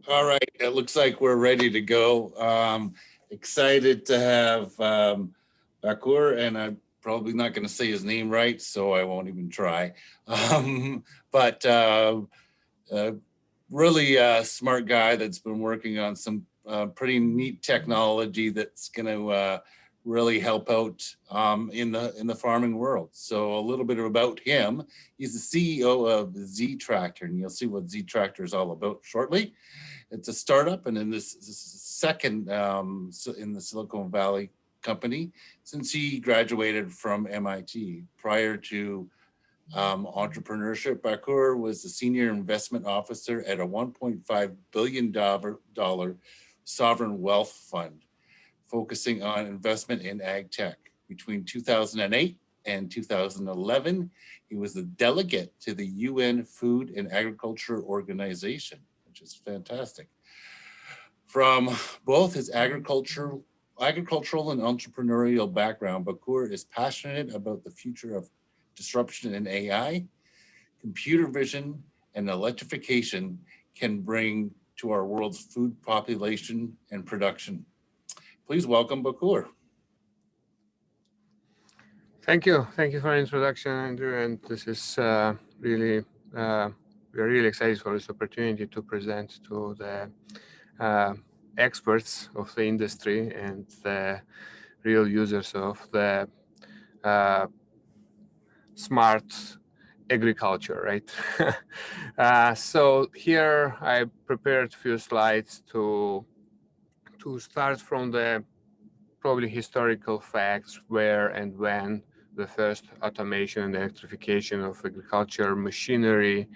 All right, it looks like we're ready to go. Excited to have Bakur, and I'm probably not going to say his name right, so I won't even try. But really smart guy that's been working on some pretty neat technology that's going to really help out in the farming world. So a little bit about him. He's the CEO of Ztractor, and you'll see what Ztractor is all about shortly. It's a startup, and in this second in the Silicon Valley company since he graduated from MIT. Prior to entrepreneurship, Bakur was the senior investment officer at a $1.5 billion sovereign wealth fund, focusing on investment in ag tech. Between 2008 and 2011, he was the delegate to the UN Food and Agriculture Organization, which is fantastic. From both his agricultural and entrepreneurial background, Bakur is passionate about the future of disruption in AI, computer vision, and electrification can bring to our world's food population and production. Please welcome Bakur. Thank you for the introduction, Andrew. And this is really, we're really excited for this opportunity to present to the experts of the industry and the real users of the smart agriculture, right? So here I prepared a few slides to start from the probably historical facts, where and when the first automation and electrification of agriculture machinery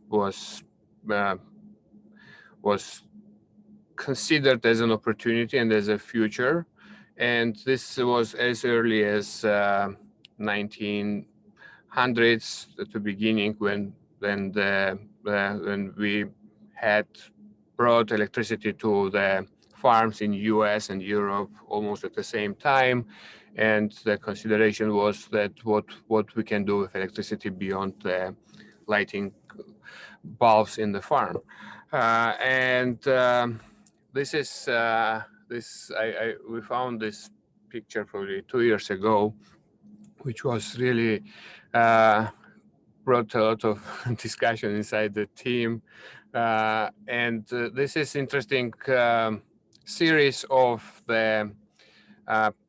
was considered as an opportunity and as a future. And this was as early as 1900s at the beginning, when we had brought electricity to the farms in US and Europe almost at the same time. And the consideration was that what we can do with electricity beyond the lighting bulbs in the farm. This is we found this picture probably 2 years ago, which was really brought a lot of discussion inside the team. This is interesting series of the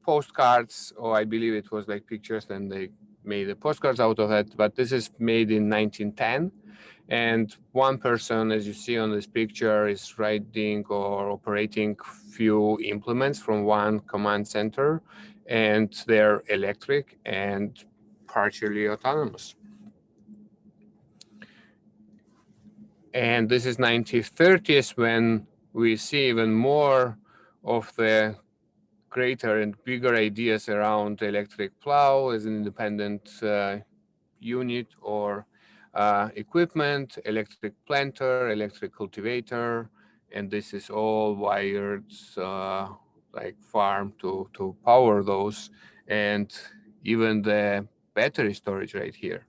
postcards, or I believe it was like pictures, and they made the postcards out of it. But this is made in 1910. And one person, as you see on this picture, is riding or operating few implements from one command center, and they're electric and partially autonomous. And this is 1930s, when we see even more of the greater and bigger ideas around electric plow as an independent unit or equipment, electric planter, electric cultivator, and this is all wired like farm to power those, and even the battery storage right here.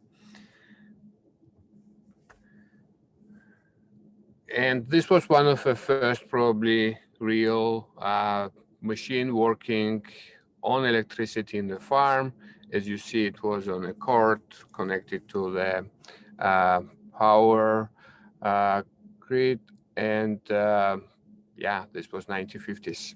And this was one of the first probably real machine working on electricity in the farm. As you see, it was on a cord connected to the power grid, and yeah, this was 1950s.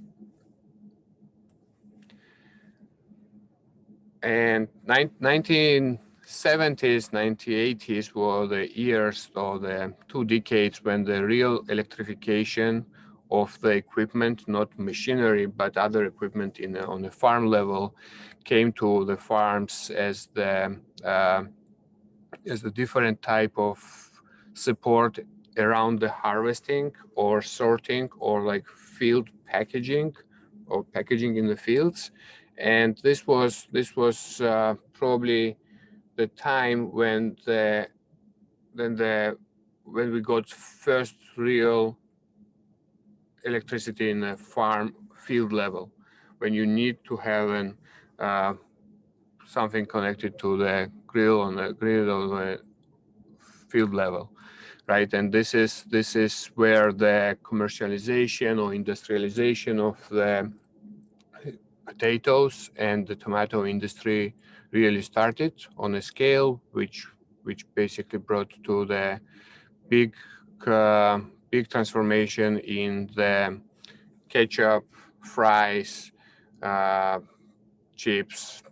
And 1970s, 1980s were the years, or the 2 decades, when the real electrification of the equipment, not machinery, but other equipment on the farm level, came to the farms as the different type of support around the harvesting or sorting or like field packaging or packaging in the fields. And this was probably the time when we got first real electricity in the farm field level, when you need to have something connected to the grill on the grid or the field level. right? And this is where the commercialization or industrialization of the potatoes and the tomato industry really started on a scale which basically brought to the big big transformation in the ketchup, fries, uh, chips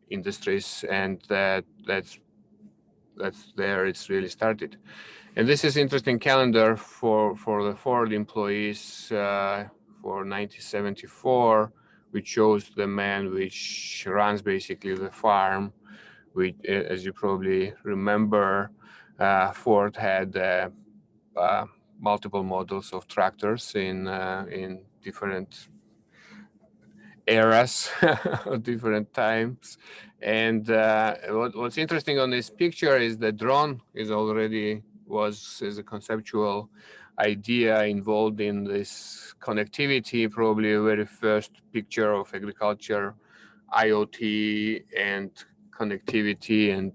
industries, and that's there it's really started. And this is interesting calendar for the Ford employees for 1974, which shows the man which runs basically the farm. Which, as you probably remember, Ford had multiple models of tractors in different eras or different times. And what's interesting on this picture is the drone is a conceptual idea involved in this connectivity, probably a very first picture of agriculture, IoT and connectivity, and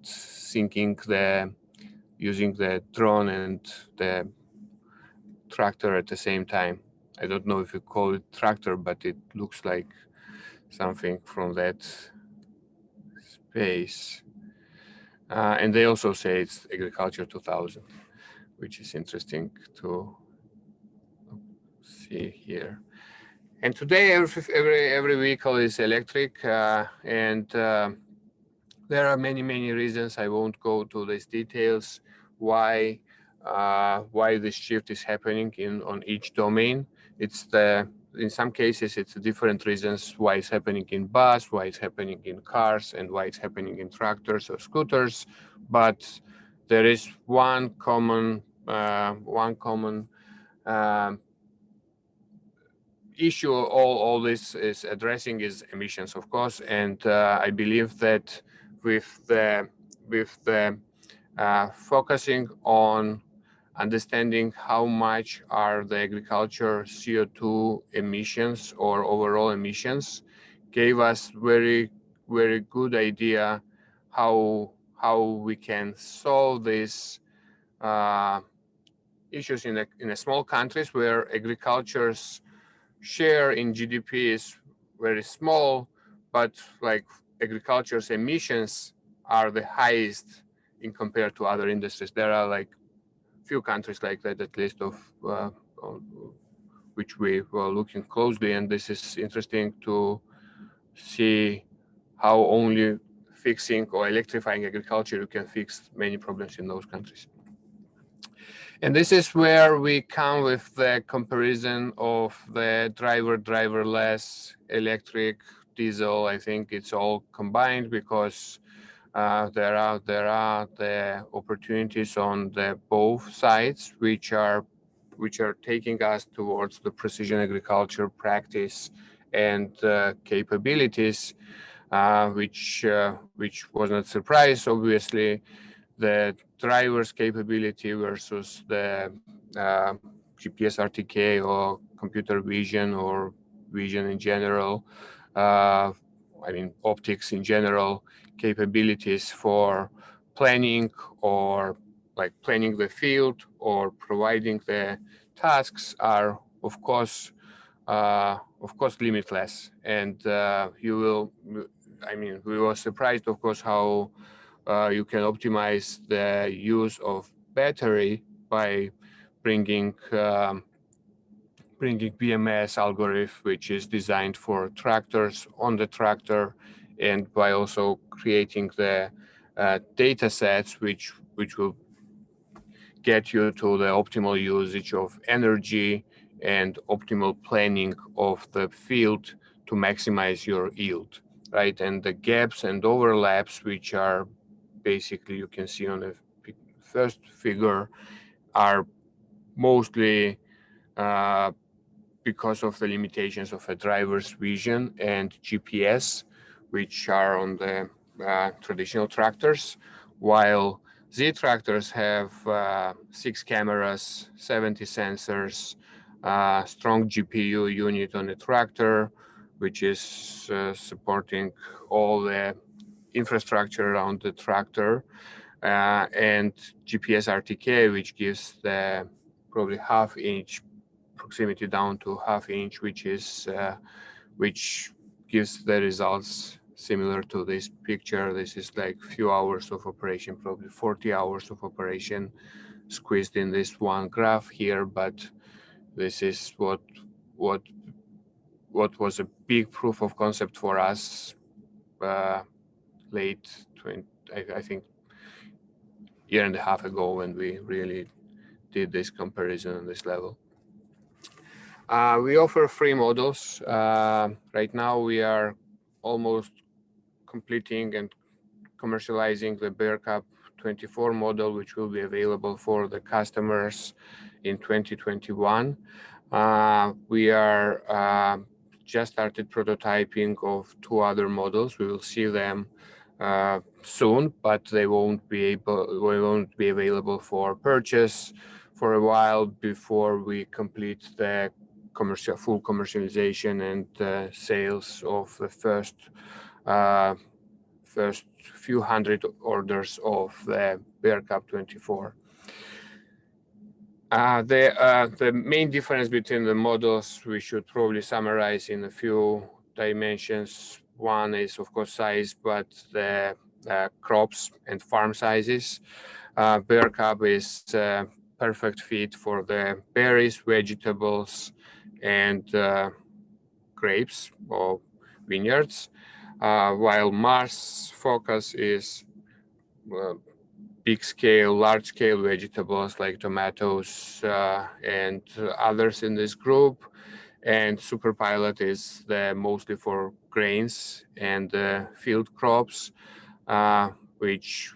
using the drone and the tractor at the same time. I don't know if you call it tractor, but it looks like something from that space. And they also say it's Agriculture 2000, which is interesting to see here. And today, every vehicle is electric, and there are many reasons. I won't go to these details why this shift is happening on each domain. In some cases it's different reasons why it's happening in bus, why it's happening in cars, and why it's happening in tractors or scooters. But there is one common issue all this is addressing is emissions, of course. And I believe that with the focusing on understanding how much are the agriculture CO2 emissions or overall emissions gave us very good idea how we can solve these issues in a small countries where agriculture's share in GDP is very small, but like agriculture's emissions are the highest in compared to other industries. There are like few countries like that, at least of which we were looking closely, and this is interesting to see how only fixing or electrifying agriculture you can fix many problems in those countries. And this is where we come with the comparison of the driverless, electric, diesel. I think it's all combined because there are the opportunities on the both sides, which are taking us towards the precision agriculture practice and capabilities, which was not surprise, obviously. The driver's capability versus the GPS RTK or computer vision or vision in general, optics in general, capabilities for planning or like planning the field or providing the tasks are of course limitless. And we were surprised, of course, how you can optimize the use of battery by bringing BMS algorithm, which is designed for tractors on the tractor, and by also creating the data sets which will get you to the optimal usage of energy and optimal planning of the field to maximize your yield, right? And the gaps and overlaps, which are basically you can see on the first figure, are mostly because of the limitations of a driver's vision and GPS, which are on the traditional tractors, while Ztractors have 6 cameras, 70 sensors, strong GPU unit on the tractor, which is supporting all the infrastructure around the tractor. and GPS RTK, which gives the probably half-inch proximity down to half-inch, which gives the results similar to this picture. This is like few hours of operation, probably 40 hours of operation squeezed in this one graph here, but this is what was a big proof of concept for us late 20, I think year and a half ago, when we really did this comparison on this level. We offer free models. Right now we are almost completing and commercializing the BearCap 24 model, which will be available for the customers in 2021. We are just started prototyping of 2 other models. We will see them soon, but they won't be available for purchase for a while before we complete the full commercialization and sales of the first few hundred orders of the BearCap 24. The main difference between the models we should probably summarize in a few dimensions. One is, of course, size, but the crops and farm sizes. BearCap is a perfect fit for the berries, vegetables, and grapes or vineyards, while Mars focus is big scale, large scale vegetables like tomatoes and others in this group. And Superpilot is mostly for grains and field crops, which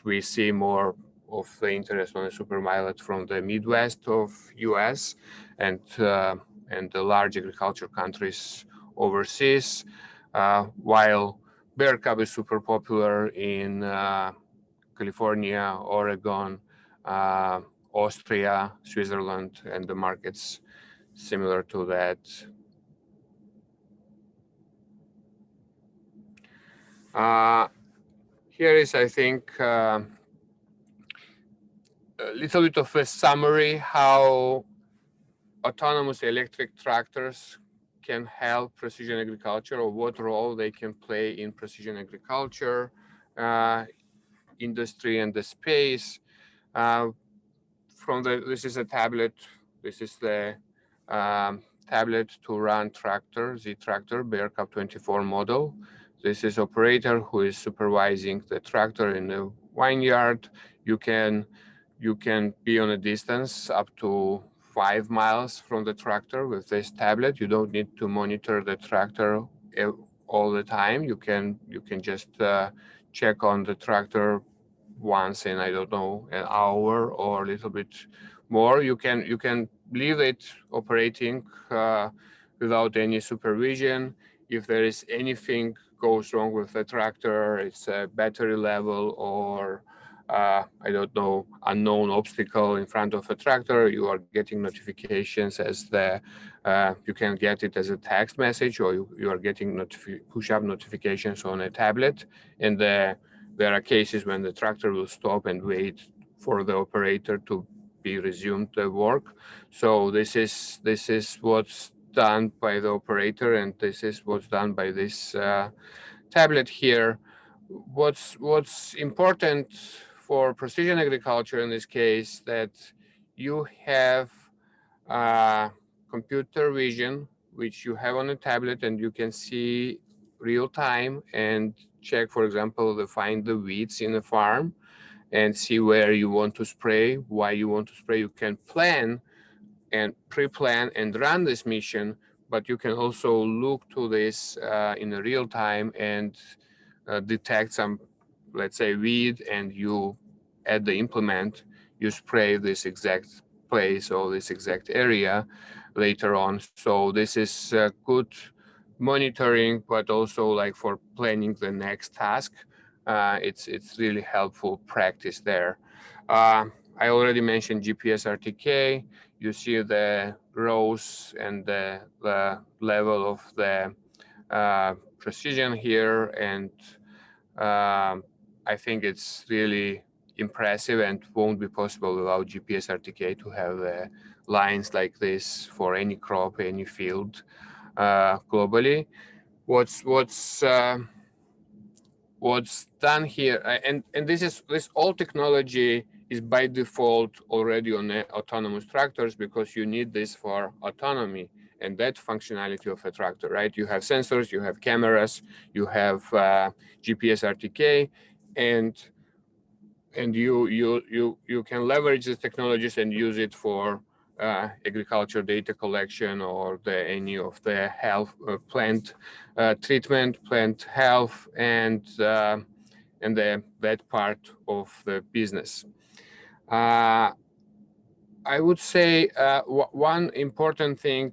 we see more of the interest on the Superpilot from the Midwest of US and the large agriculture countries overseas, while BearCap is super popular in California, Oregon, Austria, Switzerland, and the markets similar to that. Here is, I think, a little bit of a summary how autonomous electric tractors can help precision agriculture, or what role they can play in precision agriculture industry and the space. This is a tablet. This is the tablet to run tractor, Ztractor BearCap 24 model. This is operator who is supervising the tractor in the vineyard. You can be on a distance up to 5 miles from the tractor with this tablet. You don't need to monitor the tractor all the time. You can just check on the tractor once in, I don't know, an hour or a little bit more. You can leave it operating without any supervision. If there is anything goes wrong with the tractor, it's a battery level or I don't know, unknown obstacle in front of a tractor, you are getting notifications as you can get it as a text message, or you are getting push-up notifications on a tablet. And there are cases when the tractor will stop and wait for the operator to be resumed the work. So this is what's done by the operator, and this is what's done by this tablet here. What's important for precision agriculture in this case, that you have computer vision, which you have on a tablet, and you can see real time and check, for example, find the weeds in the farm and see where you want to spray, why you want to spray. You can plan and pre-plan and run this mission, but you can also look to this in a real time and detect some, let's say, weed, and you add the implement, you spray this exact place or this exact area later on. So this is good monitoring, but also like for planning the next task. It's really helpful practice there. I already mentioned GPS RTK. You see the rows and the level of the precision here, and I think it's really impressive and won't be possible without GPS RTK to have lines like this for any crop, any field globally. What's done here, and this all technology is by default already on autonomous tractors, because you need this for autonomy and that functionality of a tractor, right? You have sensors, you have cameras, you have GPS RTK, and you can leverage these technologies and use it for agriculture data collection, or any of the health plant treatment, plant health, and that part of the business. I would say one important thing,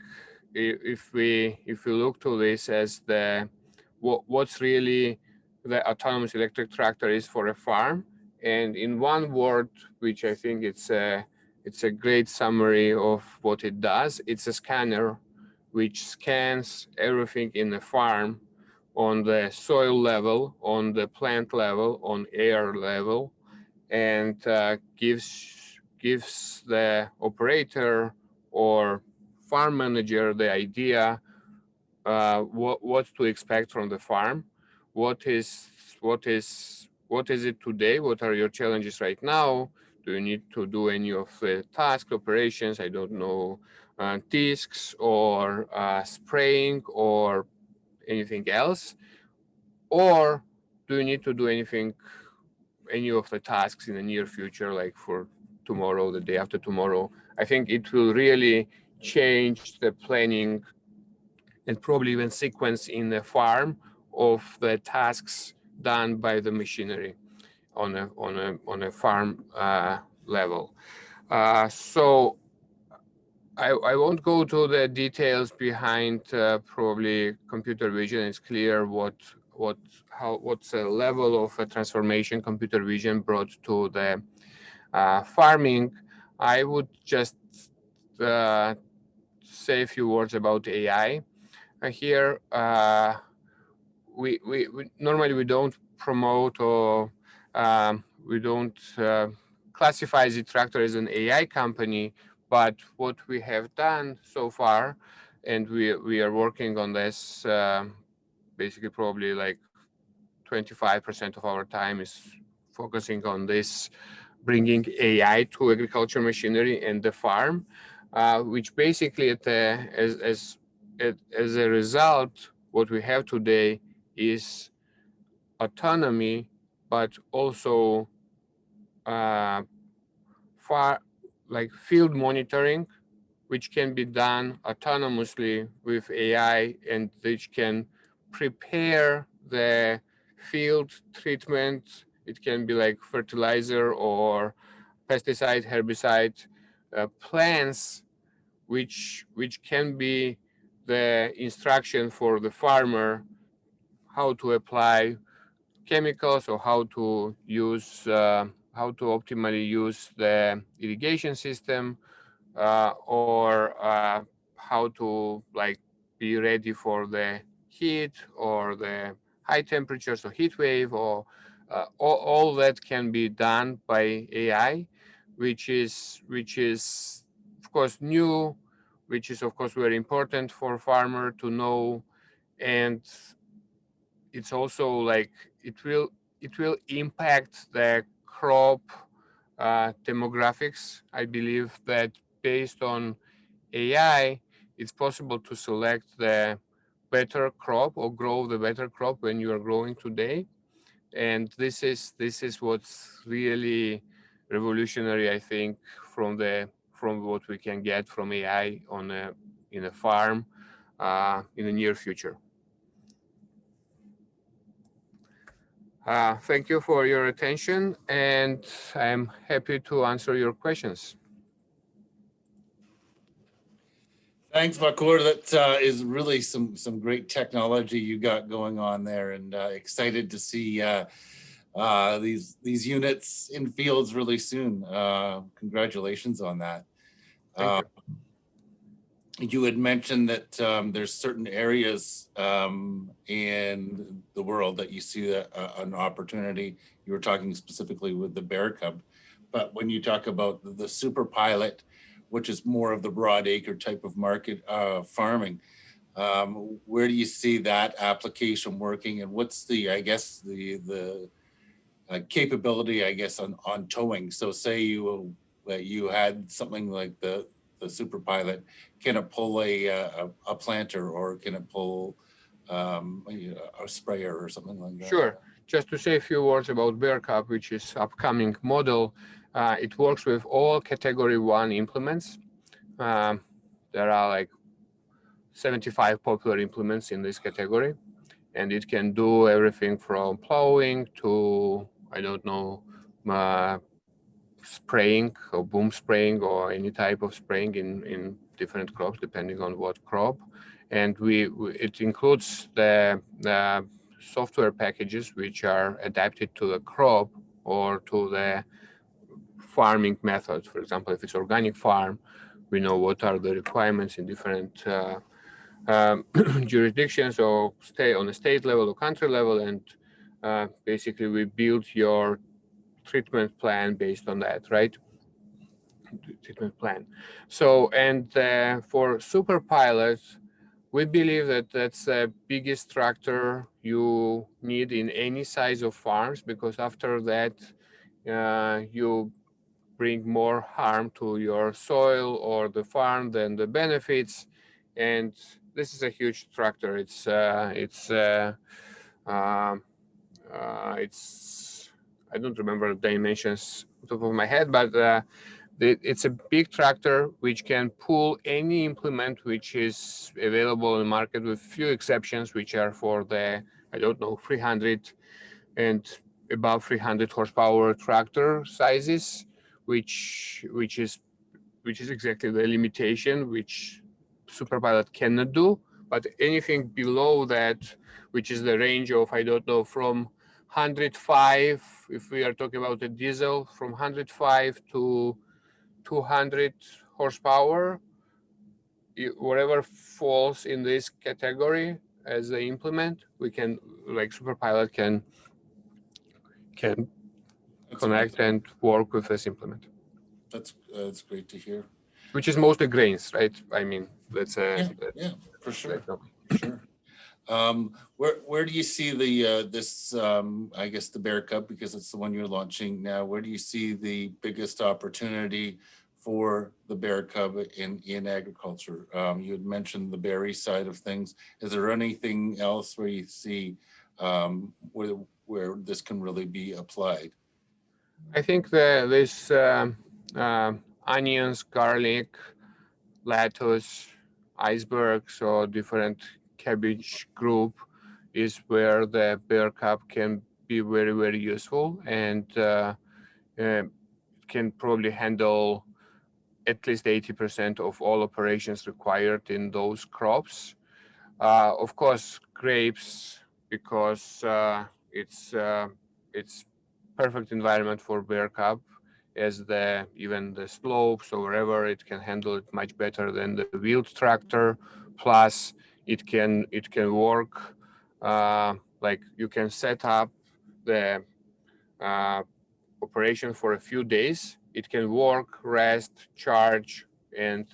if we look to this as what's really the autonomous electric tractor is for a farm, and in one word, which I think it's a great summary of what it does, it's a scanner which scans everything in the farm, on the soil level, on the plant level, on air level, and gives the operator or farm manager the idea what to expect from the farm, what is it today, what are your challenges right now, do you need to do any of the task operations, I don't know, discs or spraying or anything else, or do you need to do any of the tasks in the near future, like for tomorrow, the day after tomorrow. I think it will really change the planning and probably even sequence in the farm of the tasks done by the machinery on a farm level. So I won't go to the details behind probably computer vision. It's clear what's the level of a transformation computer vision brought to the farming. I would just say a few words about AI. Here, we normally we don't promote or we don't classify Ztractor as an AI company, but what we have done so far, and we are working on this, basically probably like 25% of our time is focusing on this, bringing AI to agriculture machinery and the farm, which basically as a result, what we have today is autonomy, but also field monitoring, which can be done autonomously with AI, and which can prepare the field treatment. It can be like fertilizer or pesticide, herbicide plans, which can be the instruction for the farmer how to apply chemicals, or how to optimally use the irrigation system, or how to be ready for the heat or the high temperatures or heat wave, or all that can be done by AI, which is of course new, which is of course very important for farmer to know, and it's also like it will impact the crop demographics. I believe that based on AI, it's possible to select the better crop or grow the better crop when you are growing today. And this is what's really revolutionary, I think, from what we can get from AI in a farm in the near future. Thank you for your attention, and I'm happy to answer your questions. Thanks, Bakur. That is really some great technology you got going on there, and excited to see these units in fields really soon. Congratulations on that. Thank you. you had mentioned that there's certain areas in the world that you see an opportunity. You were talking specifically with the bear cub, but when you talk about the super pilot, which is more of the broad acre type of market farming, where do you see that application working, and what's the, I guess, the capability, I guess, on towing? So say you had something like the super pilot, can it pull a planter, or can it pull a sprayer or something like that? Sure. Just to say a few words about Bear Cup, which is upcoming model, it works with all Category 1 implements. There are like 75 popular implements in this category, and it can do everything from plowing to, I don't know, spraying or boom spraying or any type of spraying in different crops depending on what crop. And it includes the software packages which are adapted to the crop or to the farming methods. For example, if it's organic farm, we know what are the requirements in different jurisdictions, or stay on a state level or country level, and basically we build your treatment plan based on that, right? Treatment plan. So, and for super pilots, we believe that that's the biggest tractor you need in any size of farms, because after that, you bring more harm to your soil or the farm than the benefits. And this is a huge tractor. It's I don't remember the dimensions on top of my head, but it's a big tractor which can pull any implement which is available in the market, with few exceptions, which are for the, I don't know, 300 and above 300 horsepower tractor sizes, which is exactly the limitation which Superpilot cannot do. But anything below that, which is the range of, I don't know, from 105, if we are talking about a diesel, from 105 to 200 horsepower, whatever falls in this category as the implement, we can, like Superpilot can connect and work with this implement. That's great to hear. Which is mostly grains, right? I mean, that's yeah, for sure. Sure. Where do you see the this I guess the Bear Cup, because it's the one you're launching now, where do you see the biggest opportunity for the Bear Cub in agriculture? You had mentioned the berry side of things. Is there anything else where you see where this can really be applied? I think that this onions, garlic, lettuce, icebergs, or different cabbage group is where the Bear Cup can be very, very useful, and can probably handle at least 80% of all operations required in those crops. Of course, grapes, because it's perfect environment for Bear Cub, as even the slopes or wherever, it can handle it much better than the wheeled tractor. Plus, it can work like you can set up the operation for a few days. It can work, rest, charge, and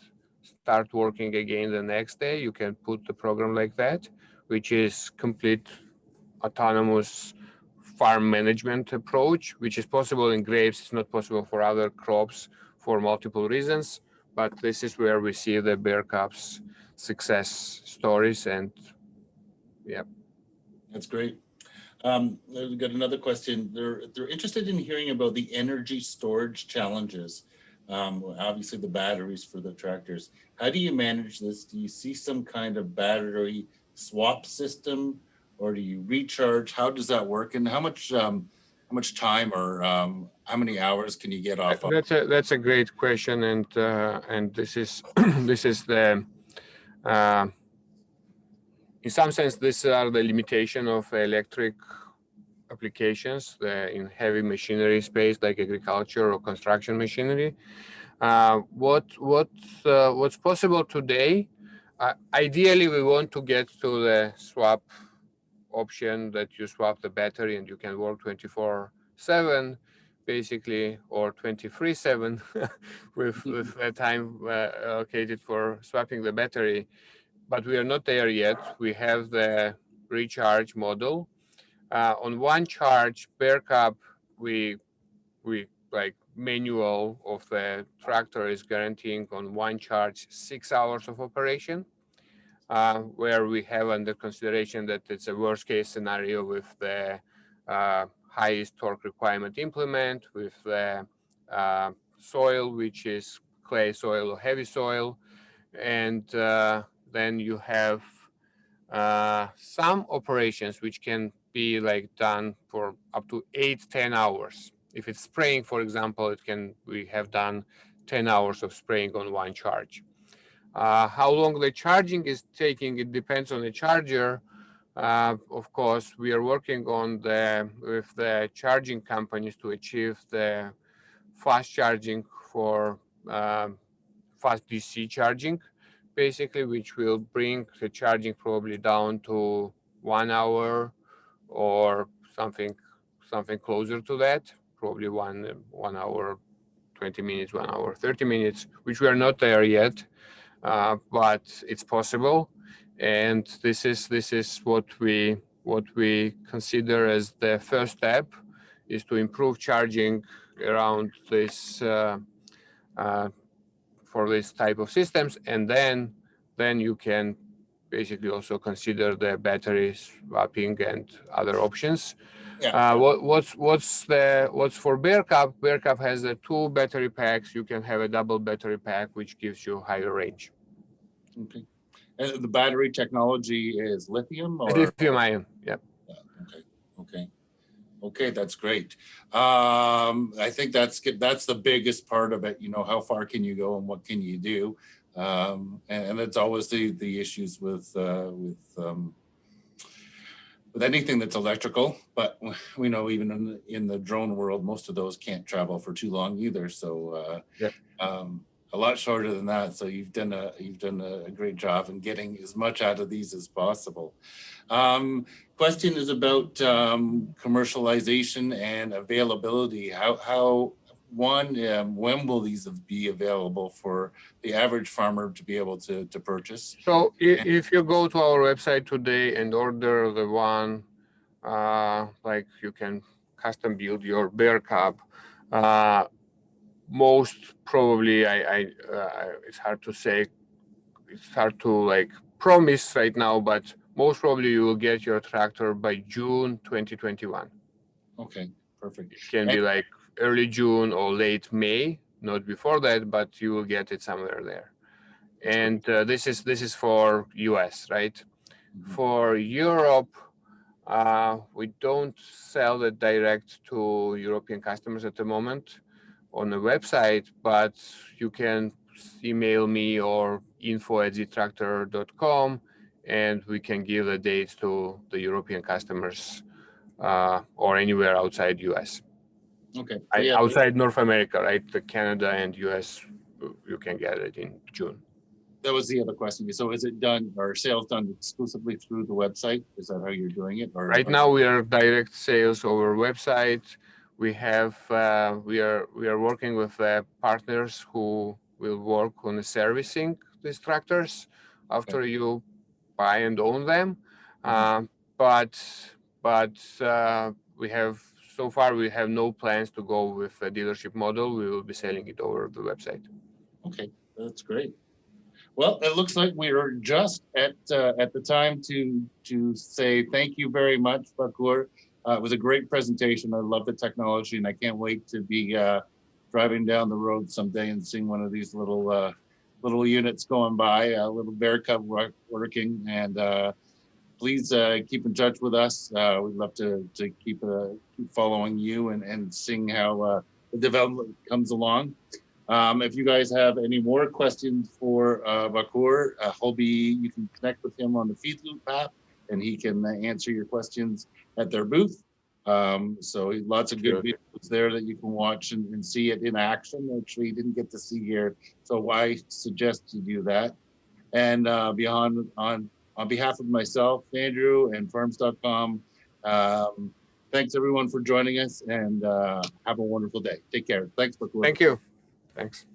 start working again the next day. You can put the program like that, which is complete autonomous farm management approach, which is possible in grapes. It's not possible for other crops for multiple reasons, but this is where we see the Bear Cup's success stories. And yeah, that's great. We've got another question. They're interested in hearing about the energy storage challenges. Obviously the batteries for the tractors. How do you manage this? Do you see some kind of battery swap system, or do you recharge? How does that work? And how much time or how many hours can you get off of? That's a great question, and this is this is the in some sense, these are the limitation of electric applications in heavy machinery space, like agriculture or construction machinery. What's possible today ideally, we want to get to the swap option that you swap the battery and you can work 24/7 basically, or 23/7 with the time allocated for swapping the battery. But we are not there yet. We have the recharge model. On one charge per cup, we like manual of the tractor is guaranteeing on one charge 6 hours of operation, where we have under consideration that it's a worst case scenario with the highest torque requirement implement, with the soil, which is clay soil or heavy soil. And then you have some operations which can be like done for up to 8-10 hours. If it's spraying, for example, we have done 10 hours of spraying on one charge. How long the charging is taking, it depends on the charger. Of course, we are working with the charging companies to achieve the fast charging for fast DC charging, basically, which will bring the charging probably down to 1 hour or something closer to that, probably 1 hour 20 minutes, 1 hour 30 minutes, which we are not there yet, but it's possible. And this is what we consider as the first step, is to improve charging around this for this type of systems, and then you can basically also consider the battery swapping and other options. Yeah. What's for Bear Cup? Bear Cup has the 2 battery packs. You can have a double battery pack, which gives you higher range. Okay. And the battery technology is lithium or Lithium ion. Yeah. Okay. Okay, that's great. I think that's the biggest part of it. You know, how far can you go and what can you do? And it's always the issues with anything that's electrical. But we know even in the drone world, most of those can't travel for too long either. So Yep. a lot shorter than that. So you've done a great job in getting as much out of these as possible. Question is about commercialization and availability. When will these be available for the average farmer to be able to purchase? So if you go to our website today and order the one, like you can custom build your Bear Cup, most probably it's hard to say, it's hard to like promise right now, but most probably you will get your tractor by June 2021. Okay, perfect. It can be like early June or late May, not before that, but you will get it somewhere there. And this is for US, right? Mm-hmm. For Europe, we don't sell it direct to European customers at the moment on the website, but you can email me or info@ztractor.com, and we can give the dates to the European customers or anywhere outside US. Okay. Outside North America, right? The Canada and US, you can get it in June. That was the other question. So is it done, or sales done exclusively through the website? Is that how you're doing it? Or right now we are direct sales over website. We have we are working with partners who will work on the servicing these tractors after you buy and own them. But we have no plans to go with a dealership model. We will be selling it over the website. Okay, that's great. Well, it looks like we are just at the time to say thank you very much, Bakur. It was a great presentation. I love the technology, and I can't wait to be driving down the road someday and seeing one of these little units going by, a little Bear Cub working. And please keep in touch with us. We'd love to keep following you and seeing how the development comes along. If you guys have any more questions for Bakur, you can connect with him on the Feedloop app, and he can answer your questions at their booth. So lots of good videos there that you can watch and see it in action. Actually, you didn't get to see here, so I suggest you do that. And on behalf of myself, Andrew, and Farms.com, thanks everyone for joining us, and have a wonderful day. Take care. Thanks, Bakur. Thank you. Thanks.